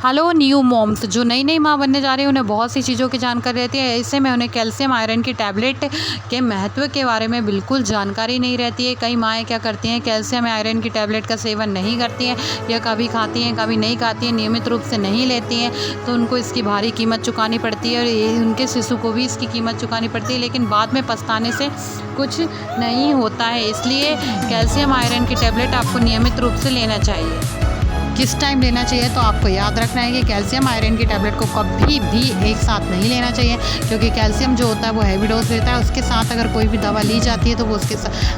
Hello new moms जो नई नई माँ बनने जा रही है उन्हें बहुत सी चीज़ों की जानकारी रहती है। ऐसे में उन्हें कैल्शियम आयरन की टैबलेट के महत्व के बारे में बिल्कुल जानकारी नहीं रहती है। कई माएँ क्या करती हैं, कैल्शियम आयरन की टैबलेट का सेवन नहीं करती हैं या कभी खाती हैं कभी नहीं खाती हैं, नियमित रूप से नहीं लेती हैं, तो उनको इसकी भारी कीमत चुकानी पड़ती है और उनके शिशु को भी इसकी कीमत चुकानी पड़ती है, लेकिन बाद में पछताने से कुछ नहीं होता है। इसलिए कैल्शियम आयरन की टैबलेट आपको नियमित रूप से लेना चाहिए। किस टाइम लेना चाहिए, तो आपको याद रखना है कि कैल्शियम आयरन की टैबलेट को कभी भी एक साथ नहीं लेना चाहिए, क्योंकि कैल्शियम जो होता है वो हैवी डोज रहता है। उसके साथ अगर कोई भी दवा ली जाती है तो वो उसके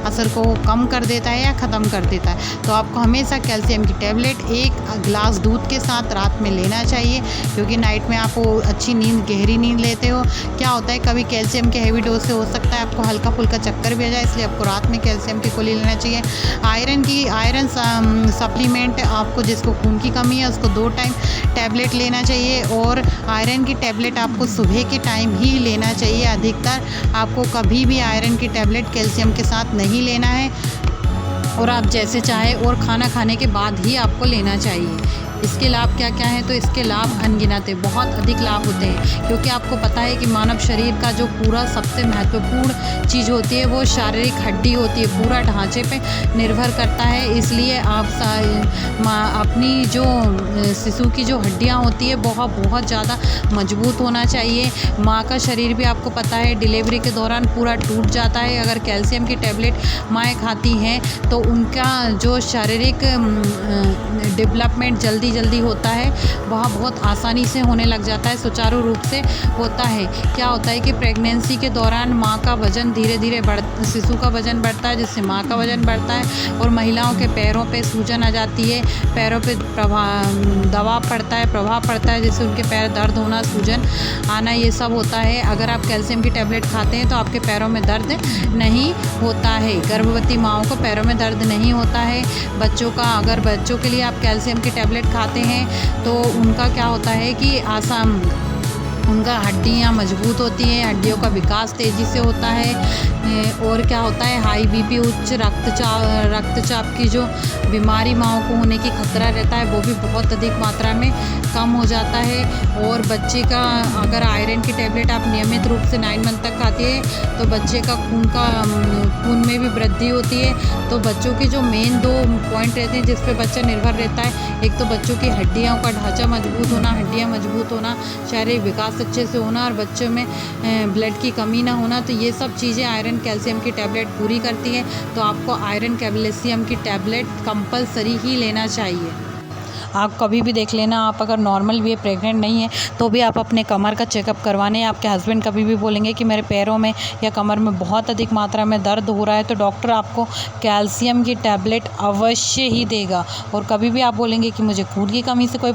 असर को कम कर देता है या ख़त्म कर देता है। तो आपको हमेशा कैल्शियम की टैबलेट एक गिलास दूध के साथ रात में लेना चाहिए, क्योंकि नाइट में आप अच्छी नींद, गहरी नींद लेते हो। क्या होता है, कभी कैल्शियम के हैवी डोज से हो सकता है आपको हल्का फुल्का चक्कर भी आ जाए, इसलिए आपको रात में कैल्शियम की गोली लेना चाहिए। आयरन सप्लीमेंट आपको जिसको खून की कमी है उसको 2 टाइम टैबलेट लेना चाहिए, और आयरन की टैबलेट आपको सुबह के टाइम ही लेना चाहिए। अधिकतर आपको कभी भी आयरन की टैबलेट कैल्शियम के साथ नहीं लेना है, और आप जैसे चाहे और खाना खाने के बाद ही आपको लेना चाहिए। इसके लाभ क्या क्या हैं, तो इसके लाभ अनगिनत है, बहुत अधिक लाभ होते हैं, क्योंकि आपको पता है कि मानव शरीर का जो पूरा सबसे महत्वपूर्ण चीज़ होती है वो शारीरिक हड्डी होती है, पूरा ढांचे पे निर्भर करता है। इसलिए आप अपनी जो शिशु की जो हड्डियां होती है बहुत ज़्यादा मजबूत होना चाहिए। माँ का शरीर भी आपको पता है डिलीवरी के दौरान पूरा टूट जाता है। अगर कैल्शियम की टैबलेट माएँ खाती हैं तो उनका जो शारीरिक डेवलपमेंट जल्दी होता है, वह बहुत आसानी से होने लग जाता है, सुचारू रूप से होता है। क्या होता है कि प्रेगनेंसी के दौरान माँ का वज़न धीरे धीरे शिशु का वज़न बढ़ता है, जिससे माँ का वज़न बढ़ता है, और महिलाओं के पैरों पे सूजन आ जाती है, पैरों पे प्रभाव पड़ता है, जिससे उनके पैर दर्द होना, सूजन आना, ये सब होता है। अगर आप कैल्शियम की टैबलेट खाते हैं तो आपके पैरों में दर्द नहीं होता है। गर्भवती माँओं को पैरों में दर्द नहीं होता है। अगर बच्चों के लिए आप कैल्शियम की टैबलेट खाते हैं तो उनका क्या होता है कि उनका हड्डियाँ मजबूत होती हैं, हड्डियों का विकास तेज़ी से होता है। और क्या होता है, हाई बीपी, उच्च रक्तचाप की जो बीमारी माँओं को होने की खतरा रहता है वो भी बहुत अधिक मात्रा में कम हो जाता है। और बच्चे का अगर आयरन की टैबलेट आप नियमित रूप से 9 मंथ तक खाते हैं तो बच्चे का खून में भी वृद्धि होती है। तो बच्चों के जो मेन 2 पॉइंट रहते हैं जिस पे बच्चा निर्भर रहता है, एक तो बच्चों की हड्डियों का ढांचा मजबूत होना, हड्डियाँ मजबूत होना, शारीरिक विकास अच्छे से होना, और बच्चों में ब्लड की कमी ना होना। तो ये सब चीज़ें आयरन कैल्शियम की टैबलेट पूरी करती है। तो आपको आयरन कैल्शियम की टैबलेट कंपलसरी ही लेना चाहिए। आप कभी भी देख लेना, आप अगर नॉर्मल भी है, प्रेग्नेंट नहीं है, तो भी आप अपने कमर का चेकअप करवाने। आपके हस्बैंड कभी भी बोलेंगे कि मेरे पैरों में या कमर में बहुत अधिक मात्रा में दर्द हो रहा है, तो डॉक्टर आपको कैल्शियम की टैबलेट अवश्य ही देगा। और कभी भी आप बोलेंगे कि मुझे खून की कमी से कोई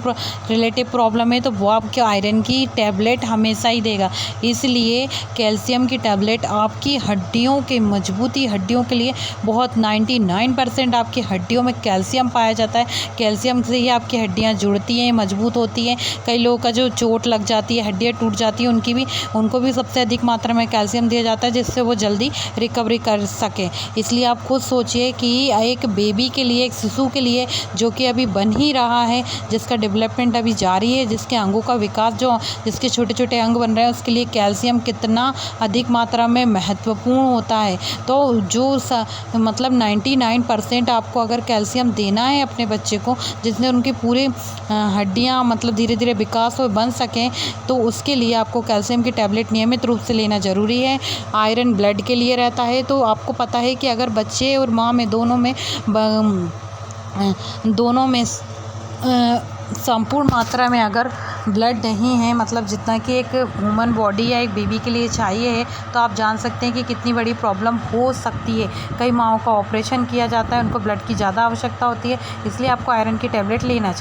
रिलेटिव प्रॉब्लम है, तो वो आपके आयरन की टैबलेट हमेशा ही देगा। इसलिए कैल्शियम की टैबलेट आपकी हड्डियों की मजबूती, हड्डियों के लिए बहुत 99% आपकी हड्डियों में कैल्शियम पाया जाता है। कैल्शियम से ही की हड्डियां जुड़ती हैं, मजबूत होती हैं। कई लोगों का जो चोट लग जाती है, हड्डियां टूट जाती हैं, उनको भी सबसे अधिक मात्रा में कैल्शियम दिया जाता है, जिससे वो जल्दी रिकवरी कर सके। इसलिए आप खुद सोचिए कि एक बेबी के लिए, एक शिशु के लिए जो कि अभी बन ही रहा है, जिसका डेवलपमेंट अभी जारी है, जिसके अंगों का विकास, जिसके छोटे छोटे अंग बन रहे हैं, उसके लिए कैल्शियम कितना अधिक मात्रा में महत्वपूर्ण होता है। तो मतलब 99% आपको अगर कैल्शियम देना है अपने बच्चे को, जिसने उनकी पूरे हड्डियां मतलब धीरे धीरे विकास हो बन सकें, तो उसके लिए आपको कैल्शियम की टैबलेट नियमित रूप से लेना ज़रूरी है। आयरन ब्लड के लिए रहता है, तो आपको पता है कि अगर बच्चे और माँ में दोनों में संपूर्ण मात्रा में अगर ब्लड नहीं है, मतलब जितना कि एक ह्यूमन बॉडी या एक बेबी के लिए चाहिए है, तो आप जान सकते हैं कि कितनी बड़ी प्रॉब्लम हो सकती है। कई माँओं का ऑपरेशन किया जाता है, उनको ब्लड की ज़्यादा आवश्यकता होती है, इसलिए आपको आयरन की टैबलेट लेना चाहिए।